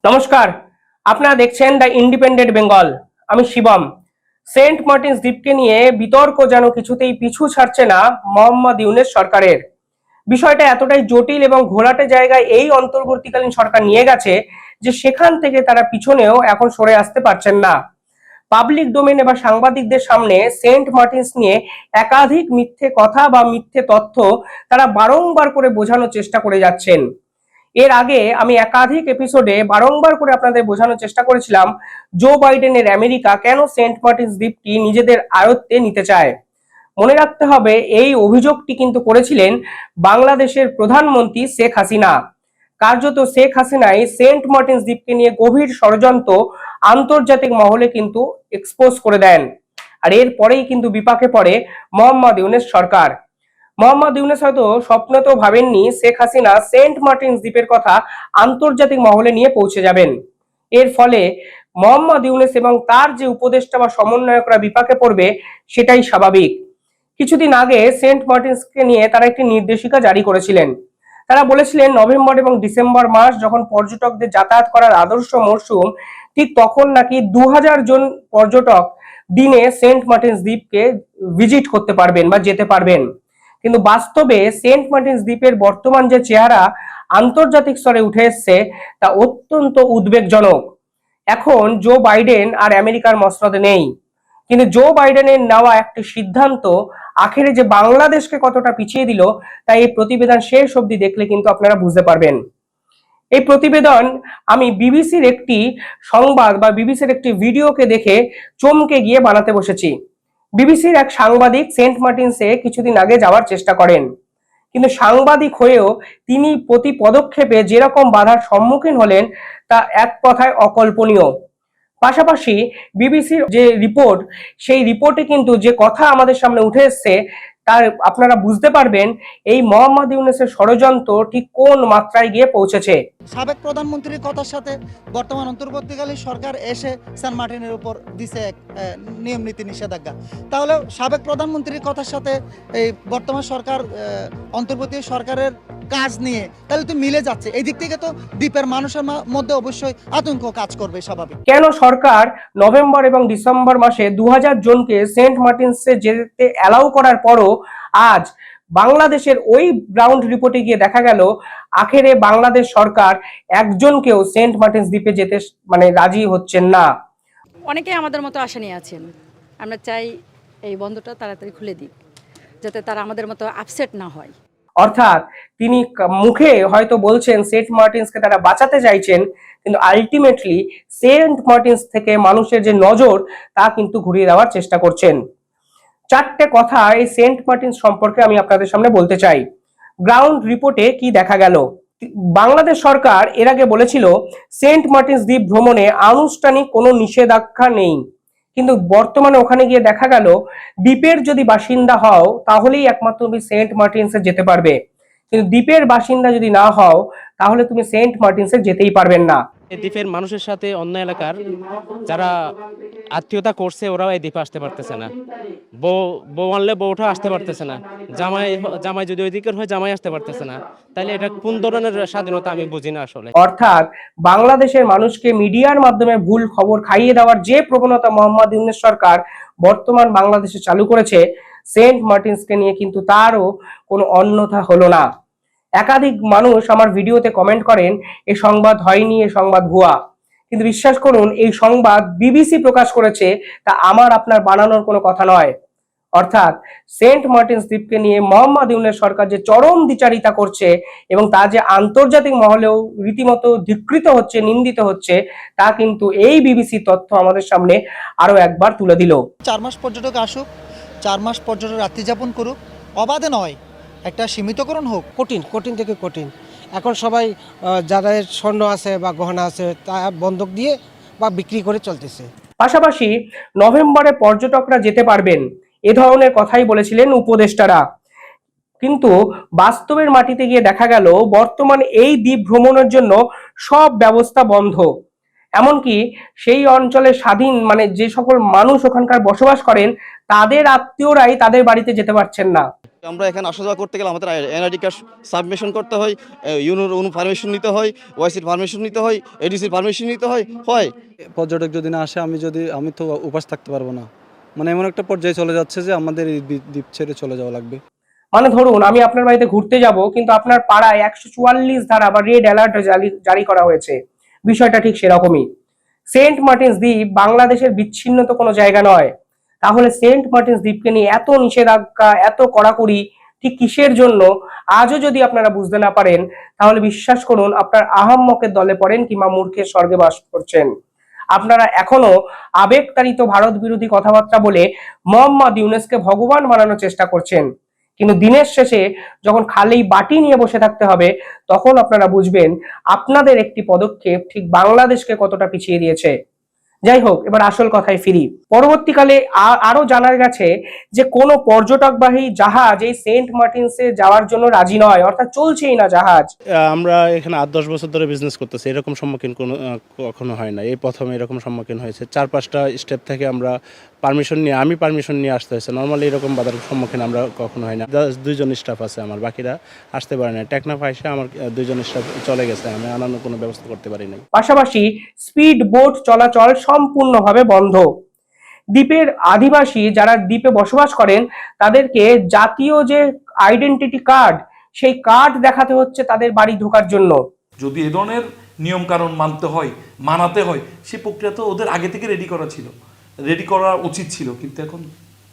নমস্কার, আপনারা দেখছেন দ্য ইন্ডিপেন্ডেন্ট বেঙ্গল। আমি শিবম। সেন্ট মার্টিনস দ্বীপকে নিয়ে বিতর্ক যেন কিছুতেই পিছু ছাড়ছে না মোহাম্মদ ইউনূস সরকারের। বিষয়টা এতটাই জটিল এবং ঘোলাটে জায়গায় এই অন্তর্বর্তীকালীন সরকার নিয়ে গেছে যে সেখান থেকে তারা পিছনেও এখন সরে আসতে পারছেন না। পাবলিক ডোমেনে বা সাংবাদিকদের সামনে সেন্ট মার্টিনস নিয়ে একাধিক মিথ্যে কথা বা মিথ্যে তথ্য তারা বারংবার করে বোঝানোর চেষ্টা করে যাচ্ছেন। এর আগে আমি একাধিক এপিসোডে বারংবার করে আপনাদের বোঝানোর চেষ্টা করেছিলাম জো বাইডেনের আমেরিকা কেন সেন্ট মার্টিনস দ্বীপটি নিজেদের আয়ত্তে নিতে চায়। মনে রাখতে হবে এই অভিযোগটি কিন্তু করেছিলেন বাংলাদেশের প্রধানমন্ত্রী শেখ হাসিনা। কার্যত শেখ হাসিনাই সেন্ট মার্টিনস দ্বীপকে নিয়ে গভীর ষড়যন্ত্র আন্তর্জাতিক মহলে কিন্তু এক্সপোজ করে দেন। আর এরপরেই কিন্তু বিপাকে পড়ে মোহাম্মদ ইউনূস সরকার। মোহাম্মদ ইউনূস হয়তো স্বপ্নেও ভাবেননি শেখ হাসিনা সেন্ট মার্টিনস দ্বীপের কথা আন্তর্জাতিক মহলে নিয়ে পৌঁছে যাবেন। এর ফলে মোহাম্মদ ইউনূস এবং তার যে উপদেষ্টা বা সমন্বয়করা বিপাকে পড়বে সেটাই স্বাভাবিক। কিছুদিন আগে সেন্ট মার্টিনসকে নিয়ে তারা একটি নির্দেশিকা জারি করেছিলেন। তারা বলেছিলেন নভেম্বর এবং ডিসেম্বর মাস যখন পর্যটকদের যাতায়াত করার আদর্শ মরশুম, ঠিক তখন নাকি 2000 জন পর্যটক দিনে সেন্ট মার্টিনস দ্বীপকে ভিজিট করতে পারবেন বা যেতে পারবেন। কিন্তু বাস্তবে সেন্ট মার্টিনস দ্বীপের বর্তমান যে চেহারা আন্তর্জাতিক স্তরে উঠে এসছে তা অত্যন্ত উদ্বেগজনক। এখন জো বাইডেন আর আমেরিকার মসনদে নেই, কিন্তু জো বাইডেনের নেওয়া একটি সিদ্ধান্ত আখেরে যে বাংলাদেশকে কতটা পিছিয়ে দিল তাই এই প্রতিবেদন শেষ অবধি দেখলে কিন্তু আপনারা বুঝতে পারবেন। এই প্রতিবেদন আমি বিবিসির একটি সংবাদ বা বিবিসির একটি ভিডিওকে দেখে চমকে গিয়ে বানাতে বসেছি। বিবিসির এক সাংবাদিক সেন্ট মার্টিনসে কিছুদিন আগে যাওয়ার চেষ্টা করেন, কিন্তু সাংবাদিক হয়েও তিনি প্রতি পদক্ষেপে যেরকম বাধার সম্মুখীন হলেন তা এক কথায় অকল্পনীয়। পাশাপাশি বিবিসির যে রিপোর্ট, সেই রিপোর্টে কিন্তু যে কথা আমাদের সামনে উঠে এসছে তার আপনারা বুঝতে পারবেন এই মোহাম্মদ ইউনূসের ষড়যন্ত্র ঠিক কোন মাত্রায় গিয়ে পৌঁছেছে। সাবেক প্রধানমন্ত্রীর কথার সাথে বর্তমান অন্তর্বর্তীকালীন সরকার এসে সেন্ট মার্টিনের উপর দিছে এক নিয়ম নীতি নিষেধাজ্ঞা। তাহলে সাবেক প্রধানমন্ত্রীর কথার সাথে এই বর্তমান সরকার অন্তর্বর্তী সরকারের কাজ নিয়ে তাহলে তো মিলে যাচ্ছে। এই দিক থেকে তো দ্বীপের মানুষের মধ্যে অবশ্যই আতঙ্ক কাজ করবে স্বাভাবিক। কেন সরকার নভেম্বর এবং ডিসেম্বর মাসে 2000 জনকে সেন্ট মার্টিনসে যেতে অ্যালাউ করার পরও আজ বাংলাদেশের ওই গ্রাউন্ড রিপোর্টে গিয়ে দেখা গেল আখেরে বাংলাদেশ সরকার একজনকেও সেন্ট মার্টিনস দ্বীপে যেতে রাজি হচ্ছেন না। অনেকেই আমাদের মতো আশা নিয়ে আছেন। আমরা চাই এই বন্ধটা তাড়াতাড়ি খুলে দিক, যাতে তারা আমাদের মতো আপসেট না হয়। অর্থাৎ তিনি মুখে হয়তো বলছেন সেন্ট মার্টিনসকে তারা বাঁচাতে চাইছেন, কিন্তু আলটিমেটলি সেন্ট মার্টিনস থেকে মানুষের যে নজর তা কিন্তু ঘুরিয়ে দেওয়ার চেষ্টা করছেন। চারটে কথা এই সেন্ট মার্টিনস সম্পর্কে আমি আপনাদের সামনে বলতে চাই। গ্রাউন্ড রিপোর্টে কি দেখা গেল? বাংলাদেশ সরকার এর আগে বলেছিল সেন্ট মার্টিনস দ্বীপ ভ্রমণে আনুষ্ঠানিক কোনো নিষেধাজ্ঞা নেই, কিন্তু বর্তমানে ওখানে গিয়ে দেখা গেল দ্বীপের যদি বাসিন্দা হও তাহলেই একমাত্র তুমি সেন্ট মার্টিনসে যেতে পারবে, কিন্তু দ্বীপের বাসিন্দা যদি না হও তাহলে তুমি সেন্ট মার্টিনসে যেতেই পারবেন না। এই দ্বীপের মানুষের সাথে অন্য এলাকার যারা আত্মীয়তা করছে ওরাও এই দ্বীপে আসতে পারতেছে না। বউ আনলে বউটা আসতে পারতেছে না, জামাই যদি ওই দিকের হয় জামাই আসতে পারতেছে না। তাইলে এটা কোন ধরনের স্বাধীনতা আমি বুঝি না আসলে। অর্থাৎ বাংলাদেশের মানুষকে মিডিয়ার মাধ্যমে ভুল খবর খাইয়ে দেওয়ার যে প্রবণতা মোহাম্মদ ইউনূস সরকার বর্তমান বাংলাদেশে চালু করেছে, সেন্ট মার্টিনসকে নিয়ে কিন্তু তারও কোনো অন্যথা হলো না। একাধিক মানুষ আমার ভিডিওতে কমেন্ট করেন এই সংবাদ হয়নি, এই সংবাদ ভুয়া। কিন্তু বিশ্বাস করুন এই সংবাদ বিবিসি প্রকাশ করেছে, তা আমার আপনার বানানোর কোনো কথা নয়। অর্থাৎ সেন্ট মার্টিনস দ্বীপকে নিয়ে মোহাম্মদ ইউনূস সরকার যে চরম দ্বিচারিতা করছে এবং তা যে আন্তর্জাতিক মহলেও রীতিমতো ধিকৃত হচ্ছে, নিন্দিত হচ্ছে, তা কিন্তু এই বিবিসি তথ্য আমাদের সামনে আরো একবার তুলে দিল। 4 মাস পর্যটক আসুক, 4 মাস পর্যটক রাত্রি যাপন করুক, অবাধে নয়, একটা সীমিতকরণ হোক। কঠিন থেকে কঠিন। এখন সবাই যাদের স্বর্ণ আছে বা গহনা আছে তা বন্ধক দিয়ে বা বিক্রি করে চলতেছে। পাশাপাশি নভেম্বরে পর্যটকরা যেতে পারবেন এ ধরনের কথাই বলেছিলেন উপদেষ্টারা, কিন্তু বাস্তবের মাটিতে গিয়ে দেখা গেল বর্তমানে এই দ্বীপ ভ্রমণের জন্য সব ব্যবস্থা বন্ধ। এমনকি সেই অঞ্চলে স্বাধীন যে সকল মানুষ ওখানকার বসবাস করেন তাদের আত্মীয়রাই তাদের বাড়িতে যেতে পারছেন না। আমরা এখানে আসা যাওয়া করতে গেলে আমাদের এনআইডি কার্ড সাবমিশন করতে হয়, ইউনোর পারমিশন নিতে হয়, ওয়াইসির পারমিশন নিতে হয়, এডিসির পারমিশন নিতে হয়। পর্যটক যদি না আসে আমি তো উপাস থাকতে পারবো না। মানে এমন একটা পর্যায়ে চলে যাচ্ছে যে আমাদের এই দ্বীপ ছেড়ে চলে যাওয়া লাগবে। মানে ধরুন আমি আপনার বাড়িতে ঘুরতে যাব, কিন্তু আপনার পাড়ায় 144 ধারা বা রেড অ্যালার্ট জারি করা হয়েছে। বিষয়টা ঠিক সেরকমই। সেন্ট মার্টিনস দ্বীপ বাংলাদেশের বিচ্ছিন্ন তো কোনো জায়গা নয়, তাহলে সেন্ট মার্টিনস দ্বীপকে নিয়ে এত নিষেধাজ্ঞা, এত কড়াকড়ি ঠিক কিসের জন্য? আজও যদি আপনারা বুঝতে না পারেন, তাহলে বিশ্বাস করুন আপনার আহাম্মকের দলে পড়েন কিংবা মূর্খের স্বর্গে বাস করছেন। আপনারা এখনো আবেগতাড়িত ভারত বিরোধী কথাবার্তা বলে মোহাম্মদ ইউনূসকে ভগবান বানানোর চেষ্টা করছেন, কিন্তু দিনের শেষে যখন খালি বাটি নিয়ে বসে থাকতে হবে, তখন আপনারা বুঝবেন আপনাদের একটি পদক্ষেপ ঠিক বাংলাদেশকে কতটা পিছিয়ে দিয়েছে। যাই হোক, এবার আসল কথায় ফিরি। পরবর্তীকালে আরো জানা গেছে যে কোনো পর্যটকবাহী জাহাজ এই সেন্ট মার্টিনসে যাওয়ার জন্য রাজি নয়, অর্থাৎ চলছেই না জাহাজ। আমরা এখানে 8-10 বছর ধরে বিজনেস করতেছি, এরকম সম্মুখীন কখনো হয় না। এই প্রথম এরকম সম্মুখীন হয়েছে। 4-5টা স্টেপ থেকে আমরা আমি পারমিশন নিয়ে আসতে হয়েছে। নর্মালি এরকম বাধার সম্মুখীন আমরা কখনো হয় না। 2জন স্টাফ আছে আমার, বাকিরা আসতে পারে না। টেকনাফ আইসে আমার 2জন স্টাফ চলে গেছে, আমি আনানো কোনো ব্যবস্থা করতে পারি নাই। পাশাপাশি স্পিড বোট চলাচল সম্পূর্ণভাবে বন্ধ। দ্বীপের আদিবাসী যারা দ্বীপে বসবাস করেন, তাদেরকে জাতীয় যে আইডেন্টিটি কার্ড, সেই কার্ড দেখাতে হচ্ছে তাদের বাড়ি ঢোকার জন্য। যদি এ ধরনের নিয়ম কানুন মানাতে হয়, সে প্রক্রিয়া তো ওদের আগে থেকে রেডি করা উচিত ছিল, কিন্তু এখন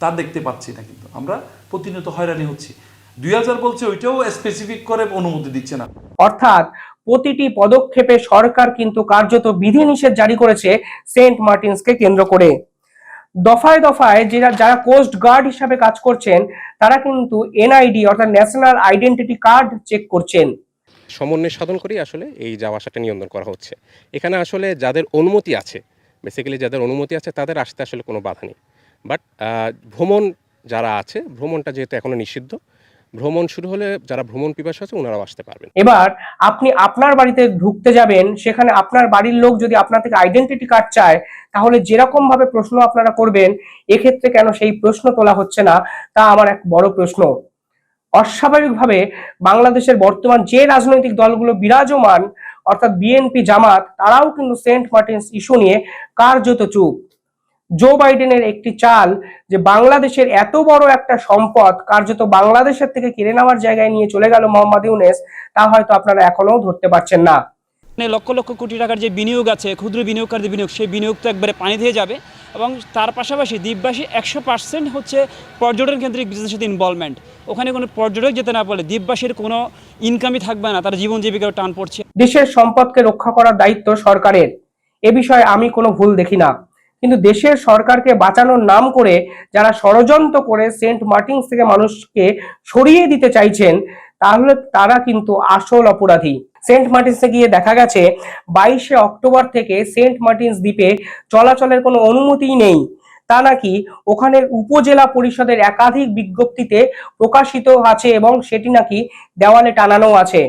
তা দেখতে পাচ্ছি না। কিন্তু আমরা প্রতিনিয়ত হয়রানি হচ্ছি। 2000 বলছে, ওইটাও স্পেসিফিক করে অনুমতি দিচ্ছে না। অর্থাৎ প্রতিটি পদক্ষেপে সরকার কিন্তু কার্যত বিধিনিষেধ জারি করেছে সেন্ট মার্টিনসকে কেন্দ্র করে। দফায় দফায় যারা কোস্ট গার্ড হিসাবে কাজ করছেন, তারা কিন্তু এনআইডি অর্থাৎ ন্যাশনাল আইডেন্টিটি কার্ড চেক করছেন। সমন্বয় সাধন করেই আসলে এই যাওয়া আসাটা নিয়ন্ত্রণ করা হচ্ছে। এখানে আসলে যাদের অনুমতি আছে, বেসিক্যালি যাদের অনুমতি আছে তাদের আসতে আসলে কোনো বাধা নেই। বাট ভ্রমণ যারা আছে, ভ্রমণটা যেহেতু এখনো নিষিদ্ধ, ভ্রমণ শুরু হলে যারা ভ্রমণ পিপাসু আছে ওনারাও আসতে পারবেন। এবার আপনি আপনার বাড়িতে ঢুকতে যাবেন, সেখানে আপনার বাড়ির লোক যদি আপনার থেকে আইডেন্টিটি কার্ড চায়, তাহলে যেরকম ভাবে প্রশ্ন আপনারা করবেন, এক্ষেত্রে কেন সেই প্রশ্ন তোলা হচ্ছে না, তা আমার এক বড় প্রশ্ন। অস্বাভাবিকভাবে বাংলাদেশের বর্তমান যে রাজনৈতিক দলগুলো বিরাজমান, অর্থাৎ বিএনপি, জামাত, তারাও কিন্তু সেন্ট মার্টিনস ইস্যু নিয়ে কার্যত চুপ। জো বাইডেনের একটি চাল যে বাংলাদেশের এত বড় একটা সম্পদ কার্যত বাংলাদেশের থেকে কেড়ে নেওয়ার জায়গায় নিয়ে চলে গেল মোহাম্মদ ইউনূস, তা হয়তো আপনারা এখনো ধরতে পারছেন না। লক্ষ লক্ষ কোটি টাকার যে বিনিয়োগ আছে, ক্ষুদ্র বিনিয়োগকারীদের বিনিয়োগ, সেই বিনিয়োগ তো একবারে পানি দিয়ে যাবে। এবং তার পাশাপাশি দ্বীপবাসী 100% হচ্ছে পর্যটন কেন্দ্রিক বিজনেসের সাথে ইনভলভমেন্ট। ওখানে কোনো পর্যটক যেতে না পারলে দ্বীপবাসীর কোনো ইনকামই থাকবে না, তার জীবন জীবিকার টান পড়ছে। দেশের সম্পদকে রক্ষা করার দায়িত্ব সরকারের, এ বিষয়ে আমি কোনো ভুল দেখি না। কিন্তু দেশের সরকারকে বাঁচানোর নাম করে যারা ষড়যন্ত্র করে সেন্ট মার্টিনস থেকে মানুষকে সরিয়ে দিতে চাইছেন, তাহলে তারা কিন্তু আসল অপরাধী। সেন্ট মার্টিনসে গিয়ে দেখা গেছে 22শে অক্টোবর থেকে সেন্ট মার্টিনস দ্বীপে চলাচলের কোনো অনুমতিই নেই। তা নাকি ওখানের উপজেলা পরিষদের একাধিক বিজ্ঞপ্তিতে প্রকাশিত আছে এবং সেটি নাকি দেওয়ালে টানানো আছে।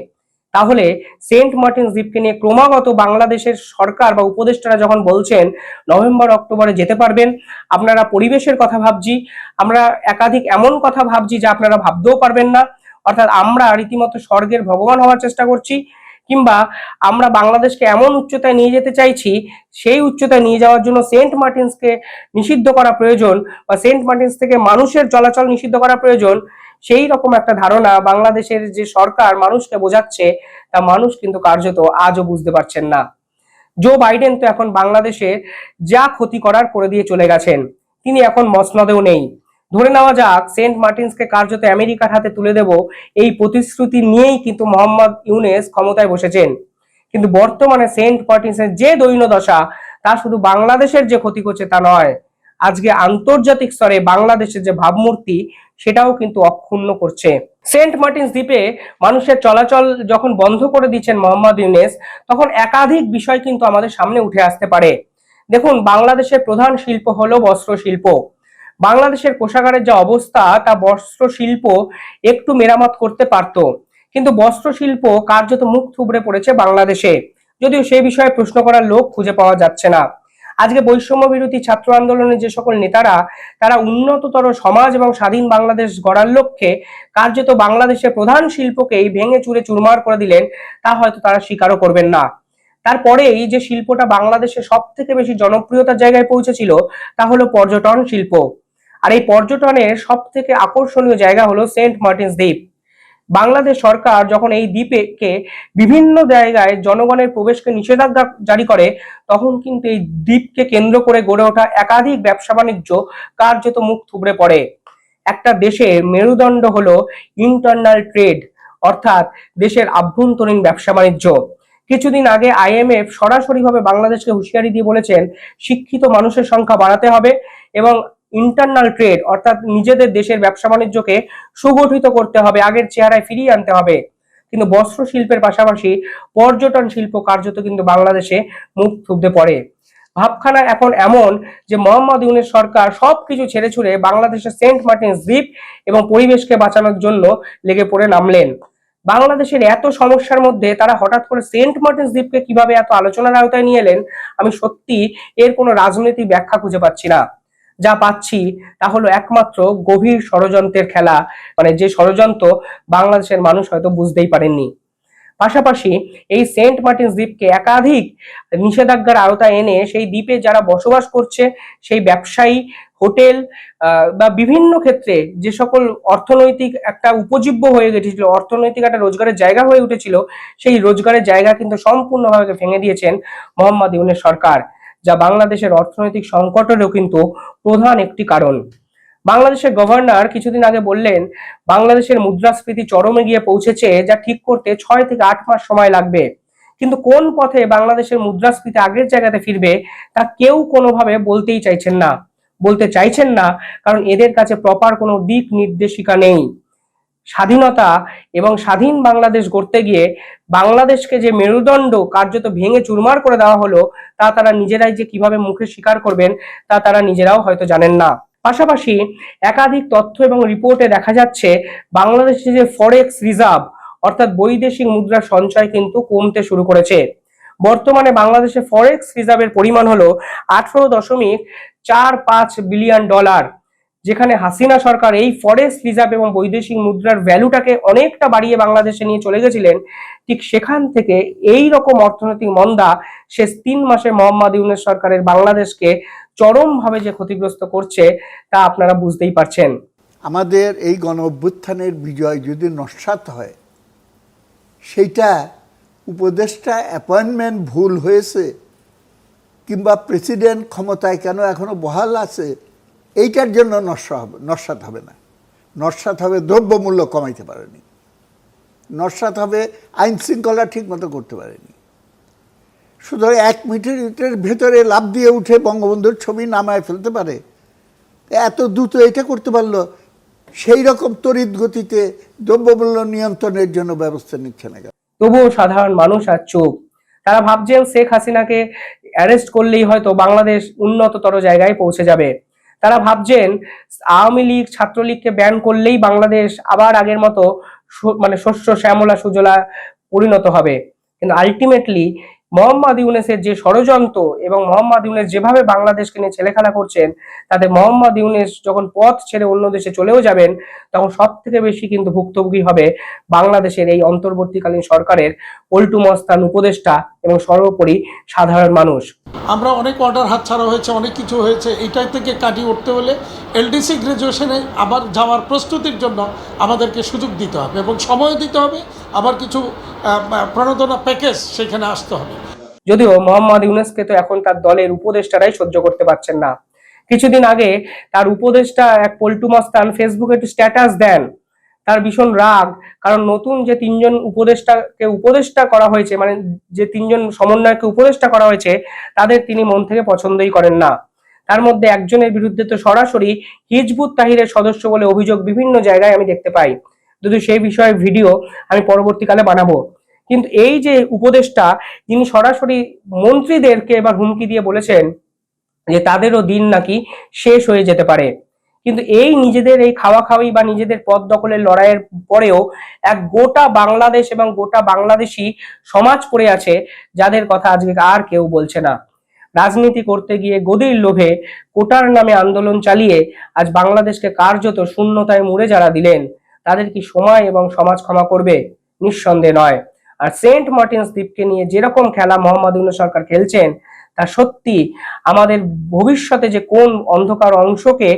তাহলে সেন্ট মার্টিনস দ্বীপকে নিয়ে ক্রমাগত বাংলাদেশের সরকার বা উপদেষ্টারা যখন বলছেন নভেম্বর অক্টোবরে যেতে পারবেন, আপনারা পরিবেশের কথা ভাবছি, আমরা একাধিক এমন কথা ভাবছি যা আপনারা ভাবতেও পারবেন না, অর্থাৎ আমরা রীতিমতো স্বর্গের ভগবান হওয়ার চেষ্টা করছি, কিংবা আমরা বাংলাদেশকে এমন উচ্চতায় নিয়ে যেতে চাইছি, সেই উচ্চতায় নিয়ে যাওয়ার জন্য সেন্ট মার্টিনসকে নিষিদ্ধ করা প্রয়োজন বা সেন্ট মার্টিনস থেকে মানুষের চলাচল নিষিদ্ধ করা প্রয়োজন, সেই রকম একটা ধারণা বাংলাদেশের যে সরকার মানুষকে বোঝাচ্ছে, তা মানুষ কিন্তু কার্যত আজও বুঝতে পারছেন না। জো বাইডেন তো এখন বাংলাদেশে যা ক্ষতি করার করে দিয়ে চলে গেছেন, তিনি এখন মসনদেও নেই। ধরে নেওয়া যাক সেন্ট মার্টিনসকে কার্যত আমেরিকার হাতে তুলে দেব, এই প্রতিশ্রুতি নিয়েই কিন্তু মোহাম্মদ ইউনূস ক্ষমতায় বসেছেন। কিন্তু বর্তমানে সেন্ট মার্টিনসের যে দৈন্যদশা, তা শুধু বাংলাদেশের যে ক্ষতি করছে তা নয়, আজকে আন্তর্জাতিক স্তরে বাংলাদেশের যে ভাবমূর্তি, সেটাও কিন্তু অক্ষুণ্ণ করছে। সেন্ট মার্টিনস দ্বীপে মানুষের চলাচল যখন বন্ধ করে দিচ্ছেন মোহাম্মদ ইউনূস, তখন একাধিক বিষয় কিন্তু আমাদের সামনে উঠে আসতে পারে। দেখুন, বাংলাদেশের প্রধান শিল্প হলো বস্ত্র শিল্প। বাংলাদেশের কোষাগারের যে অবস্থা, তা বস্ত্র শিল্প একটু মেরামত করতে পারত, কিন্তু বস্ত্র শিল্প কার্যত মুখ থুবড়ে পড়েছে বাংলাদেশে, যদিও সেই বিষয়ে প্রশ্ন করার লোক খুঁজে পাওয়া যাচ্ছে না। আজকে বৈষম্য বিরোধী ছাত্র আন্দোলনের যে সকল নেতারা তারা উন্নততর সমাজ এবং স্বাধীন বাংলাদেশ গড়ার লক্ষ্যে কার্যত বাংলাদেশের প্রধান শিল্পকেই ভেঙে চুরে চুরমার করে দিলেন, তা হয়তো তারা স্বীকারও করবেন না। তারপরেই যে শিল্পটা বাংলাদেশে সব থেকে বেশি জনপ্রিয়তার জায়গায় পৌঁছেছিল তা হলো পর্যটন শিল্প। আর এই পর্যটনের সব থেকে আকর্ষণীয় জায়গা হলো সেন্ট মার্টিনস দ্বীপ। বাংলাদেশ সরকার যখন এই দ্বীপকে বিভিন্ন জায়গায় জনগণের প্রবেশকে নিষেধাজ্ঞা জারি করে, তখন কিন্তু এই দ্বীপকে কেন্দ্র করে গড়ে ওঠা একাধিক ব্যবসা বাণিজ্য কার্যত মুখ থুবড়ে পড়ে। একটা দেশের মেরুদণ্ড হলো ইন্টারনাল ট্রেড, অর্থাৎ দেশের আভ্যন্তরীণ ব্যবসা বাণিজ্য। কিছুদিন আগে IMF সরাসরিভাবে বাংলাদেশকে হুঁশিয়ারি দিয়ে বলেছেন শিক্ষিত মানুষের সংখ্যা বাড়াতে হবে এবং ইন্টারনাল ট্রেড অর্থাৎ নিজেদের দেশের ব্যবসা বাণিজ্যকে সুগঠিত করতে হবে, আগের চেহারায় ফিরিয়ে আনতে হবে। কিন্তু বস্ত্র শিল্পের পাশাপাশি পর্যটন শিল্প কার্যত কিন্তু বাংলাদেশে মুখ থুবড়ে পড়ে। ভাবখানা এখন এমন যে মোহাম্মদ ইউনূস সরকার সবকিছু ছেড়ে ছুড়ে বাংলাদেশের সেন্ট মার্টিনস দ্বীপ এবং পরিবেশকে বাঁচানোর জন্য লেগে পড়ে নামলেন। বাংলাদেশের এত সমস্যার মধ্যে তারা হঠাৎ করে সেন্ট মার্টিনস দ্বীপকে কিভাবে এত আলোচনার আওতায় নিয়ে এলেন, আমি সত্যি এর কোনো রাজনৈতিক ব্যাখ্যা খুঁজে পাচ্ছি না। যা পাচ্ছি তা হলো একমাত্র গভীর ষড়যন্ত্রের খেলা, মানে যে ষড়যন্ত্র বাংলাদেশের মানুষ হয়তো বুঝতেই পারেননি। পাশাপাশি এই সেন্ট মার্টিনস দ্বীপকে একাধিক নিষেধাজ্ঞার আওতায় এনে সেই দ্বীপে যারা বসবাস করছে সেই ব্যবসায়ী, হোটেল বা বিভিন্ন ক্ষেত্রে যে সকল অর্থনৈতিক একটা উপজীব্য হয়ে গেছিল, অর্থনৈতিক একটা রোজগারের জায়গা হয়ে উঠেছিল, সেই রোজগারের জায়গা কিন্তু সম্পূর্ণভাবে ভেঙে দিয়েছেন মোহাম্মদ ইউনূস সরকার, যা বাংলাদেশের অর্থনৈতিক সংকটেরও কিন্তু প্রধান একটি কারণ। বাংলাদেশের গভর্নর কিছুদিন আগে বললেন বাংলাদেশের মুদ্রাস্ফীতি চরমে গিয়ে পৌঁছেছে, যা ঠিক করতে 6 থেকে 8 মাস সময় লাগবে। কিন্তু কোন পথে বাংলাদেশের মুদ্রাস্ফীতি আগের জায়গাতে ফিরবে তা কেউ কোনোভাবে বলতে চাইছেন না, কারণ এদের কাছে প্রপার কোনো দিক নির্দেশিকা নেই। স্বাধীনতা এবং স্বাধীন বাংলাদেশ গড়তে গিয়ে বাংলাদেশকে যে মেরুদণ্ড কার্যত ভেঙে চুরমার করে দেওয়া হলো, তা তারা নিজেরাই যে কিভাবে মুখে স্বীকার করবেন তা তারা নিজেরাও হয়তো জানেন না। পাশাপাশি একাধিক তথ্য এবং রিপোর্টে দেখা যাচ্ছে বাংলাদেশে যে ফরেক্স রিজার্ভ অর্থাৎ বৈদেশিক মুদ্রার সঞ্চয় কিন্তু কমতে শুরু করেছে। বর্তমানে বাংলাদেশে ফরেক্স রিজার্ভের পরিমাণ হলো 18.45 বিলিয়ন ডলার, যেখানে হাসিনা সরকার এই ফরেক্স রিজার্ভ এবং বৈদেশিক মুদ্রার ভ্যালুটাকে অনেকটা বাড়িয়ে বাংলাদেশে নিয়ে চলে গেছিলেন। ঠিক সেখান থেকে এই রকম অর্থনৈতিক মন্দা শেষ 3 মাসে মোহাম্মদ ইউনূস সরকারের বাংলাদেশকে চরমভাবে যে ক্ষতিগ্রস্ত করছে তা আপনারা বুঝতেই পারছেন। আমাদের এই গণ অভ্যুত্থানের বিজয় যদি নস্যাৎ হয়, সেইটা উপদেষ্টা অ্যাপয়েন্টমেন্ট ভুল হয়েছে কিংবা প্রেসিডেন্ট ক্ষমতায় কেন এখনো বহাল আছে, এইটার জন্য নস্যাৎ হবে না। নস্যাৎ হবে দ্রব্যমূল্য কমাইতে পারেনি, নস্যাৎ হবে আইন শৃঙ্খলা ঠিক মতো করতে পারেনি। শুধু 1 মিনিটের ভেতরে লাফ দিয়ে উঠে বঙ্গবন্ধুর ছবি নামায় ফেলতে পারে, এত দ্রুত এটা করতে পারলো, সেই রকম তড়িৎ গতিতে দ্রব্যমূল্য নিয়ন্ত্রণের জন্য ব্যবস্থা নিচ্ছে না। তবুও সাধারণ মানুষ আর চুপ। তারা ভাবছেন শেখ হাসিনাকে অ্যারেস্ট করলেই হয়তো বাংলাদেশ উন্নততর জায়গায় পৌঁছে যাবে। তারা ভাবছেন আওয়ামী লীগ, ছাত্রলীগকে ব্যান করলেই বাংলাদেশ আবার আগের মতো মানে শস্য শ্যামলা সুজলা পরিণত হবে। কিন্তু আলটিমেটলি মোহাম্মদ ইউনূসের যে ষড়যন্ত্র এবং মোহাম্মদ ইউনূস যেভাবে বাংলাদেশকে নিয়ে ছেলেখেলা করছেন, তাতে মোহাম্মদ ইউনূস যখন পথ ছেড়ে অন্য দেশে চলেও যাবেন, তখন সব থেকে বেশি কিন্তু ভুক্তভোগী হবে বাংলাদেশের এই অন্তর্বর্তীকালীন সরকারের পল্টু মস্তান উপদেষ্টা এবং সর্বোপরি সাধারণ মানুষ। আমরা অনেক অর্ডার হাতছাড়া হয়েছে, অনেক কিছু হয়েছে, এইটাই থেকে কাটিয়ে উঠতে হলে LDC গ্রাজুয়েশনে আবার যাওয়ার প্রস্তুতির জন্য আমাদেরকে সুযোগ দিতে হবে এবং সময় দিতে হবে, আবার কিছু প্রণোদনা প্যাকেজ সেখানে আসতে হবে। যদিও মোহাম্মদ ইউনূসকে তো এখন তার দলের উপদেষ্টারাই সহ্য করতে পারছেন না। কিছুদিন আগে তার উপদেষ্টা এক পল্টু মস্তান ফেসবুকে একটু স্ট্যাটাস দেন, তার ভীষণ রাগ, কারণ নতুন যে 3 জন উপদেষ্টা করা হয়েছে, মানে যে 3 জন সমন্বয়কে উপদেষ্টা করা হয়েছে, তাদের তিনি মন থেকে পছন্দই করেন না। তার মধ্যে একজনের বিরুদ্ধে তো সরাসরি হিজবুত তাহরিরের সদস্য বলে অভিযোগ বিভিন্ন জায়গায় আমি দেখতে পাই। যদি সেই বিষয়ে ভিডিও আমি পরবর্তীকালে বানাবো। কিন্তু এই যে উপদেষ্টা, যিনি সরাসরি মন্ত্রীদেরকে এবার হুমকি দিয়ে বলেছেন যে তাদেরও দিন নাকি শেষ হয়ে যেতে পারে। কিন্তু এই নিজেদের এই খাওয়াখাওয়ি বা নিজেদের পদ দখলের লড়াইয়ের পরেও এক গোটা বাংলাদেশ এবং গোটা বাংলাদেশি সমাজ পড়ে আছে, যাদের কথা আজকে আর কেউ বলছে না। রাজনীতি করতে গিয়ে গদির লোভে কোটার নামে আন্দোলন চালিয়ে আজ বাংলাদেশকে কার্যত শূন্যতায় মুড়ে যারা দিলেন, তাদের কি সময় এবং সমাজ ক্ষমা করবে? নিঃসন্দেহে নয়। আর সেন্ট মার্টিনস দ্বীপকে নিয়ে যেরকম খেলা মোহাম্মদ ইউনূস সরকার খেলছেন, তা সত্যি আমাদের ভবিষ্যতে যে কোন অন্ধকার অংশকে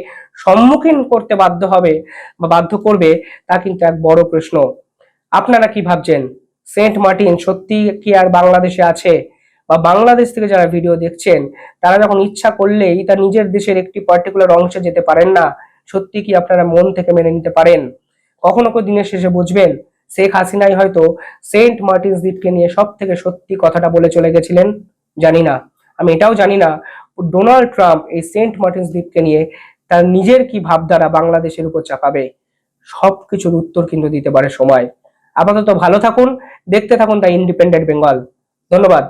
সম্মুখীন করতে বাধ্য হবে বা বাধ্য করবে, তা কিন্তু এক বড় প্রশ্ন। আপনারা কি ভাবছেন? সেন্ট মার্টিন সত্যি কি আর বাংলাদেশে আছে? বা বাংলাদেশ থেকে যারা ভিডিও দেখছেন, তারা যখন ইচ্ছা করলেই তার নিজের দেশের একটি পার্টিকুলার অংশে যেতে পারেন না, সত্যি কি আপনারা মন থেকে মেনে নিতে পারেন? কখনো কোনো দিনের শেষে বুঝবেন শেখ হাসিনাই হয়তো সেন্ট মার্টিনস দ্বীপকে নিয়ে সব থেকে সত্যি কথাটা বলে চলে গেছিলেন? জানি না। আমি এটাও জানি না ডোনাল্ড ট্রাম্প এই সেন্ট মার্টিনস দ্বীপকে নিয়ে তার নিজের কি ভাবধারা বাংলাদেশের উপর চাপাবে। সবকিছুর উত্তর কিন্তু দিতে পারে সময়। আপাতত ভালো থাকুন, দেখতে থাকুন দ্য ইন্ডিপেন্ডেন্ট বেঙ্গল। ধন্যবাদ।